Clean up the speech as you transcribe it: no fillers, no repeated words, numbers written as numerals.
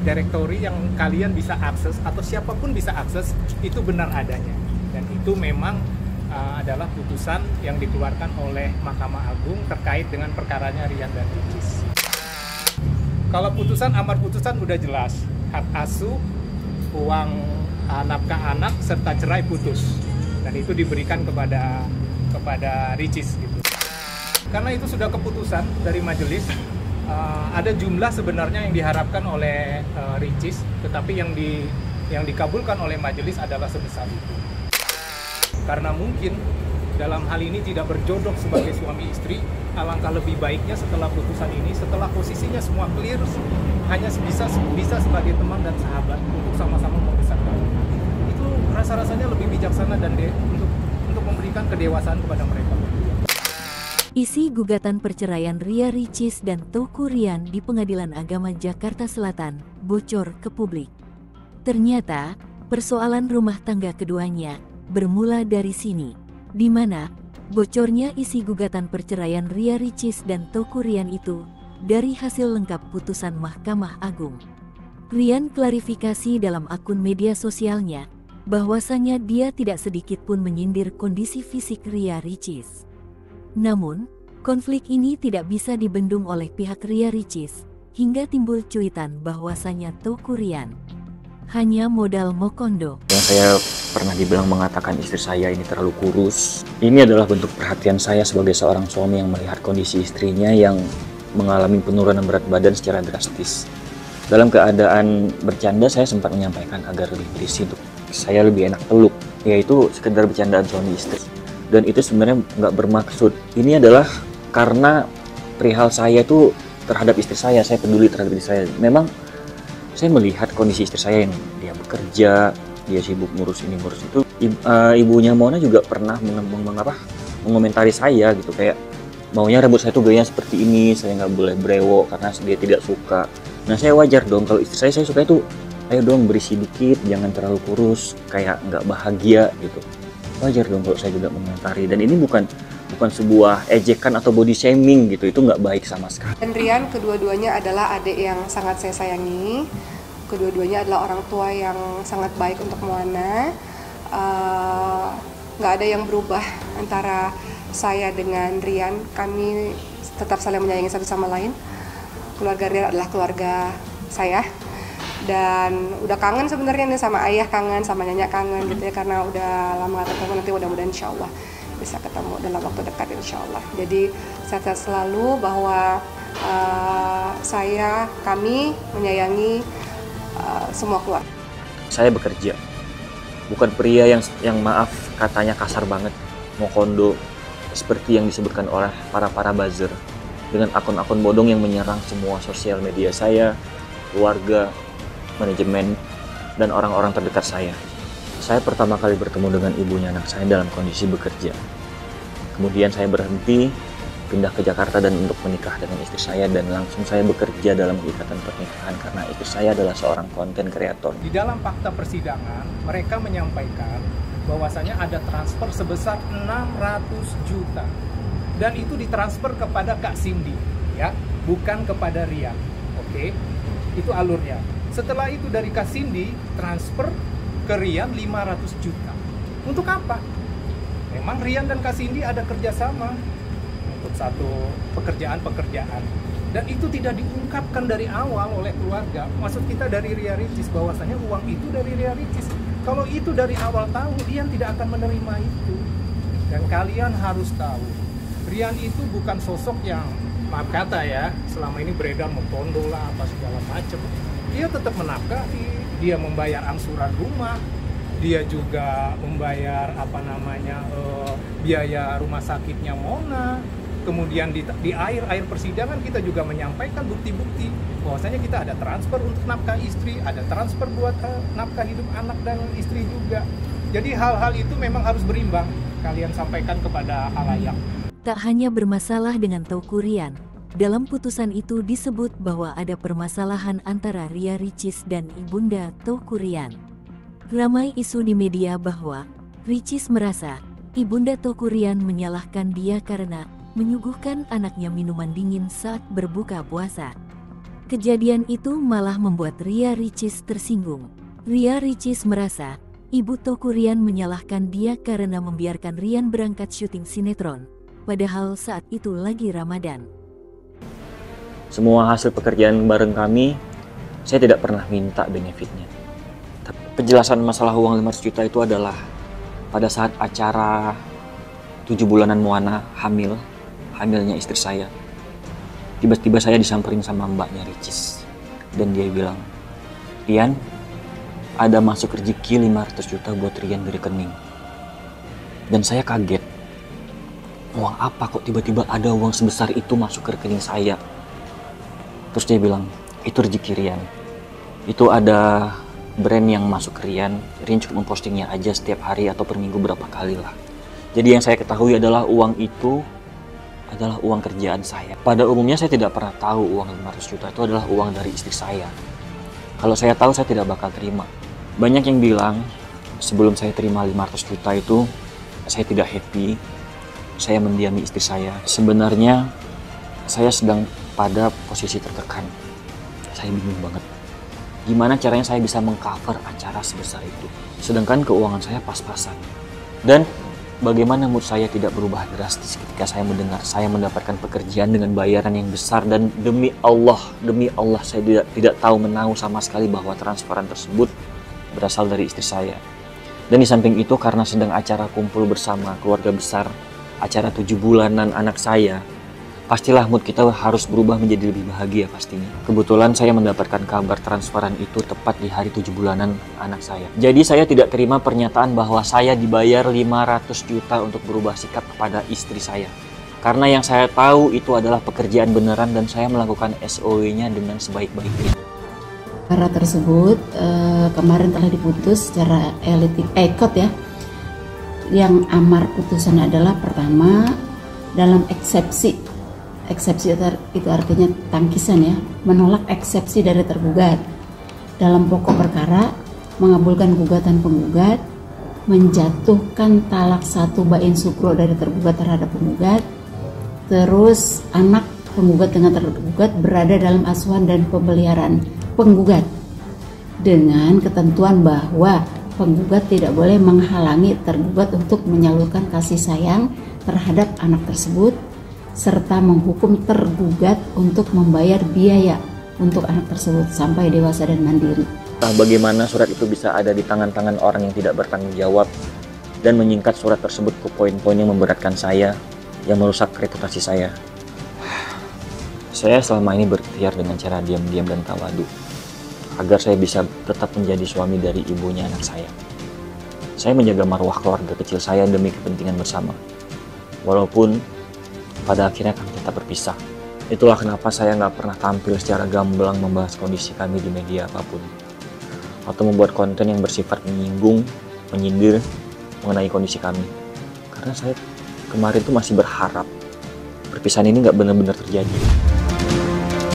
direktori yang kalian bisa akses atau siapapun bisa akses itu benar adanya, dan itu memang adalah putusan yang dikeluarkan oleh Mahkamah Agung terkait dengan perkaranya Rian dan Ricis. Kalau putusan, amar putusan udah jelas, hak asuh, uang nafkah anak serta cerai putus, dan itu diberikan kepada Ricis gitu. Karena itu sudah keputusan dari majelis, ada jumlah sebenarnya yang diharapkan oleh Ricis, tetapi yang dikabulkan oleh majelis adalah sebesar itu. Karena mungkin dalam hal ini tidak berjodoh sebagai suami istri, alangkah lebih baiknya setelah putusan ini, setelah posisinya semua clear, hanya bisa sebagai teman dan sahabat untuk sama-sama membesarkan. Itu rasa-rasanya lebih bijaksana dan untuk memberikan kedewasaan kepada mereka. Isi gugatan perceraian Ria Ricis dan Teuku Ryan di Pengadilan Agama Jakarta Selatan bocor ke publik. Ternyata, persoalan rumah tangga keduanya bermula dari sini, di mana bocornya isi gugatan perceraian Ria Ricis dan Teuku Ryan itu dari hasil lengkap putusan Mahkamah Agung. Ryan klarifikasi dalam akun media sosialnya bahwasanya dia tidak sedikit pun menyindir kondisi fisik Ria Ricis. Namun, konflik ini tidak bisa dibendung oleh pihak Ria Ricis hingga timbul cuitan bahwasanya Teuku Ryan hanya modal mokondo. Yang saya pernah dibilang mengatakan istri saya ini terlalu kurus. Ini adalah bentuk perhatian saya sebagai seorang suami yang melihat kondisi istrinya yang mengalami penurunan berat badan secara drastis. Dalam keadaan bercanda, saya sempat menyampaikan agar lebih berisi untuk saya lebih enak peluk, yaitu sekedar bercandaan suami istri. Dan itu sebenarnya nggak bermaksud. Ini adalah karena perihal saya itu terhadap istri saya peduli terhadap istri saya. Memang saya melihat kondisi istri saya yang dia bekerja, dia sibuk ngurus ini ngurus itu. Ibunya Mona juga pernah mengomentari saya gitu, kayak maunya rambut saya tuh gayanya seperti ini, saya nggak boleh brewok karena dia tidak suka. Nah, saya wajar dong kalau istri saya suka itu, ayo dong berisi dikit, jangan terlalu kurus, kayak nggak bahagia gitu. Wajar dong kalau saya juga mengomentari, dan ini bukan sebuah ejekan atau body shaming gitu, itu nggak baik sama sekali. Dan Rian kedua-duanya adalah adik yang sangat saya sayangi, kedua-duanya adalah orang tua yang sangat baik untuk Moana. Nggak ada yang berubah antara saya dengan Rian, kami tetap saling menyayangi satu sama lain. Keluarga Rian adalah keluarga saya, dan udah kangen sebenarnya nih sama ayah, kangen sama nyonya, kangen gitu ya, karena udah lama gak ketemu. Nanti mudah-mudahan insya Allah bisa ketemu dalam waktu dekat insya Allah. Jadi sehat-sehat selalu, bahwa kami menyayangi semua keluarga. Saya bekerja, bukan pria yang maaf katanya kasar banget, mokondo, seperti yang disebutkan oleh para buzzer, dengan akun-akun bodong yang menyerang semua sosial media saya, keluarga, manajemen, dan orang-orang terdekat saya. Saya pertama kali bertemu dengan ibunya anak saya dalam kondisi bekerja. Kemudian saya berhenti, pindah ke Jakarta dan untuk menikah dengan istri saya, dan langsung saya bekerja dalam ikatan pernikahan karena istri saya adalah seorang konten kreator. Di dalam fakta persidangan, mereka menyampaikan bahwasanya ada transfer sebesar 600 juta. Dan itu ditransfer kepada Kak Cindy, ya, bukan kepada Rian. Oke, itu alurnya. Setelah itu dari Kak Cindy transfer ke Rian 500 juta. Untuk apa? Memang Rian dan Kak Cindy ada kerjasama untuk satu pekerjaan, dan itu tidak diungkapkan dari awal oleh keluarga. Maksud kita dari Ria Ricis bahwasanya uang itu dari Ria Ricis. Kalau itu dari awal tahu, Rian tidak akan menerima itu. Dan kalian harus tahu, Rian itu bukan sosok yang, maaf kata ya, selama ini beredar mokondo lah apa segala macam. Dia tetap menafkahi, dia membayar angsuran rumah, dia juga membayar biaya rumah sakitnya Mona. Kemudian di akhir persidangan kita juga menyampaikan bukti-bukti bahwasanya kita ada transfer untuk nafkah istri, ada transfer buat nafkah hidup anak dan istri juga. Jadi hal-hal itu memang harus berimbang kalian sampaikan kepada halayak. Tak hanya bermasalah dengan Teuku Ryan, dalam putusan itu disebut bahwa ada permasalahan antara Ria Ricis dan ibunda Teuku Ryan. Ramai isu di media bahwa Ricis merasa ibunda Teuku Ryan menyalahkan dia karena menyuguhkan anaknya minuman dingin saat berbuka puasa. Kejadian itu malah membuat Ria Ricis tersinggung. Ria Ricis merasa ibu Teuku Ryan menyalahkan dia karena membiarkan Ryan berangkat syuting sinetron, padahal saat itu lagi Ramadan. Semua hasil pekerjaan bareng kami, saya tidak pernah minta benefitnya. Tapi penjelasan masalah uang 500 juta itu adalah pada saat acara 7 bulanan Moana hamilnya istri saya. Tiba-tiba saya disamperin sama mbaknya Ricis. Dan dia bilang, "Rian, ada masuk rezeki 500 juta buat Rian di rekening." Dan saya kaget. Uang apa kok tiba-tiba ada uang sebesar itu masuk ke rekening saya? Terus dia bilang, "Itu rezeki Rian. Itu ada brand yang masuk ke Rian. Rian cukup mempostingnya aja setiap hari atau per minggu berapa kali lah." Jadi yang saya ketahui adalah uang itu adalah uang kerjaan saya. Pada umumnya saya tidak pernah tahu uang 500 juta itu adalah uang dari istri saya. Kalau saya tahu saya tidak bakal terima. Banyak yang bilang sebelum saya terima 500 juta itu saya tidak happy. Saya mendiami istri saya. Sebenarnya saya sedang pada posisi tertekan. Saya bingung banget. Gimana caranya saya bisa mengcover acara sebesar itu? Sedangkan keuangan saya pas-pasan. Dan bagaimana mood saya tidak berubah drastis ketika saya mendengar saya mendapatkan pekerjaan dengan bayaran yang besar, dan demi Allah saya tidak tahu menahu sama sekali bahwa transferan tersebut berasal dari istri saya. Dan di samping itu karena sedang acara kumpul bersama keluarga besar, acara 7 bulanan anak saya, pastilah mood kita harus berubah menjadi lebih bahagia pastinya. Kebetulan saya mendapatkan kabar transferan itu tepat di hari 7 bulanan anak saya. Jadi saya tidak terima pernyataan bahwa saya dibayar 500 juta untuk berubah sikap kepada istri saya. Karena yang saya tahu itu adalah pekerjaan beneran dan saya melakukan SOW-nya dengan sebaik-baiknya. Perkara tersebut kemarin telah diputus secara ekot ya. Yang amar putusan adalah pertama dalam eksepsi itu artinya tangkisan ya, menolak eksepsi dari tergugat. Dalam pokok perkara, mengabulkan gugatan penggugat, menjatuhkan talak 1 bain sukro dari tergugat terhadap penggugat, terus anak penggugat dengan tergugat berada dalam asuhan dan pemeliharaan penggugat, dengan ketentuan bahwa penggugat tidak boleh menghalangi tergugat untuk menyalurkan kasih sayang terhadap anak tersebut, serta menghukum tergugat untuk membayar biaya untuk anak tersebut sampai dewasa dan mandiri. Bagaimana surat itu bisa ada di tangan-tangan orang yang tidak bertanggung jawab dan menyingkat surat tersebut ke poin-poin yang memberatkan saya, yang merusak reputasi saya. Saya selama ini berikhtiar dengan cara diam-diam dan tawadu agar saya bisa tetap menjadi suami dari ibunya anak saya. Saya menjaga marwah keluarga kecil saya demi kepentingan bersama. Walaupun pada akhirnya kami tetap berpisah. Itulah kenapa saya nggak pernah tampil secara gamblang membahas kondisi kami di media apapun, atau membuat konten yang bersifat menyinggung, menyindir mengenai kondisi kami. Karena saya kemarin tuh masih berharap perpisahan ini nggak benar-benar terjadi.